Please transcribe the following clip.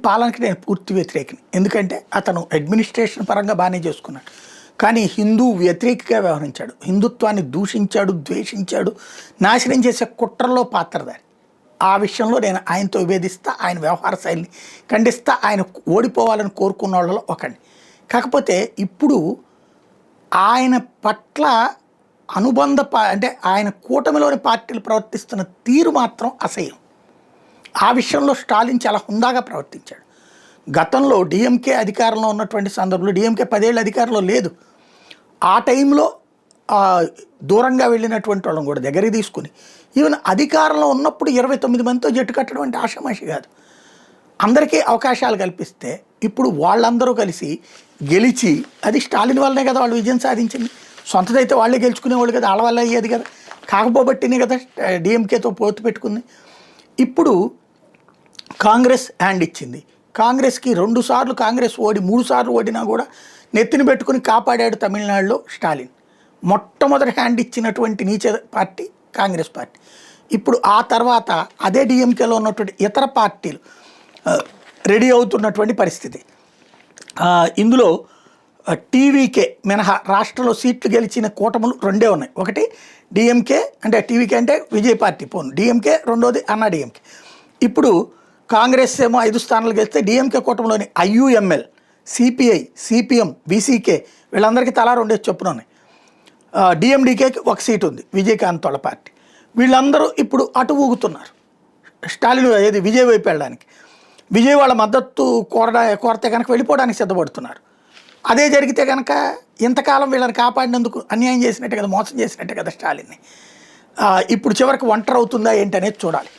పాలనకి నేను పూర్తి వ్యతిరేకిని. ఎందుకంటే అతను అడ్మినిస్ట్రేషన్ పరంగా బాగానే చేసుకున్నాడు, కానీ హిందూ వ్యతిరేకిగా వ్యవహరించాడు, హిందుత్వాన్ని దూషించాడు, ద్వేషించాడు, నాశనం చేసే కుట్రలో పాత్రధారి. ఆ విషయంలో నేను ఆయనతో విభేదిస్తా, ఆయన వ్యవహార శైలిని ఖండిస్తా, ఆయన ఓడిపోవాలని కోరుకున్న వాళ్ళలో ఒకడిని. కాకపోతే ఇప్పుడు ఆయన పట్ల అంటే ఆయన కూటమిలోని పార్టీలు ప్రవర్తిస్తున్న తీరు మాత్రం అసహ్యం. ఆ విషయంలో స్టాలిన్ చాలా హుందాగా ప్రవర్తించాడు. గతంలో డిఎంకే అధికారంలో ఉన్నటువంటి సందర్భంలో, డిఎంకే 10 ఏళ్ళ అధికారంలో లేదు, ఆ టైంలో దూరంగా వెళ్ళినటువంటి వాళ్ళని కూడా దగ్గరికి తీసుకుని ఈవెన్ అధికారంలో ఉన్నప్పుడు 29 మందితో జట్టు కట్టడం అంటే ఆషామాషి కాదు. అందరికీ అవకాశాలు కల్పిస్తే ఇప్పుడు వాళ్ళందరూ కలిసి గెలిచి, అది స్టాలిన్ వల్లనే కదా వాళ్ళు విజయం సాధించింది. సొంతదైతే వాళ్ళే గెలుచుకునేవాళ్ళు కదా, వాళ్ళ వల్ల అయ్యేది కదా, కాకపోబట్టినే కదా డిఎంకేతో పోతు పెట్టుకుంది. ఇప్పుడు కాంగ్రెస్ హ్యాండ్ ఇచ్చింది. కాంగ్రెస్కి 2 సార్లు కాంగ్రెస్ ఓడి 3 సార్లు ఓడినా కూడా నెత్తిని పెట్టుకుని కాపాడాడు తమిళనాడులో స్టాలిన్. మొట్టమొదటి హ్యాండ్ ఇచ్చినటువంటి నీచ పార్టీ కాంగ్రెస్ పార్టీ. ఇప్పుడు ఆ తర్వాత అదే డిఎంకేలో ఉన్నటువంటి ఇతర పార్టీలు రెడీ అవుతున్నటువంటి పరిస్థితి. ఇందులో టీవీకే మినహా రాష్ట్రంలో సీట్లు గెలిచిన కూటములు 2 ఉన్నాయి. ఒకటి డిఎంకే, అంటే టీవీకే అంటే విజయ్ పార్టీ పోను డిఎంకే, రెండోది అన్నా డిఎంకే. ఇప్పుడు కాంగ్రెస్ ఏమో 5 స్థానాలు గెలిస్తే డిఎంకే కూటమిలోని ఐయుఎంఎల్, సిపిఐ, సిపిఎం, బీసీకే వీళ్ళందరికీ తలా 2 చొప్పున ఉన్నాయి. డిఎండికేకి 1 సీటు ఉంది, విజయకాంత్ వాళ్ళ పార్టీ. వీళ్ళందరూ ఇప్పుడు అటు ఊగుతున్నారు స్టాలిన్ ఏది విజయ్ వైపు వెళ్ళడానికి. విజయ్ వాళ్ళ మద్దతు కోరితే కనుక వెళ్ళిపోవడానికి సిద్ధపడుతున్నారు. అదే జరిగితే కనుక ఇంతకాలం వీళ్ళని కాపాడినందుకు అన్యాయం చేసినట్టే కదా, మోసం చేసినట్టే కదా స్టాలిన్ని. ఇప్పుడు చివరికి ఒంటరి అవుతుందా ఏంటి అనేది చూడాలి.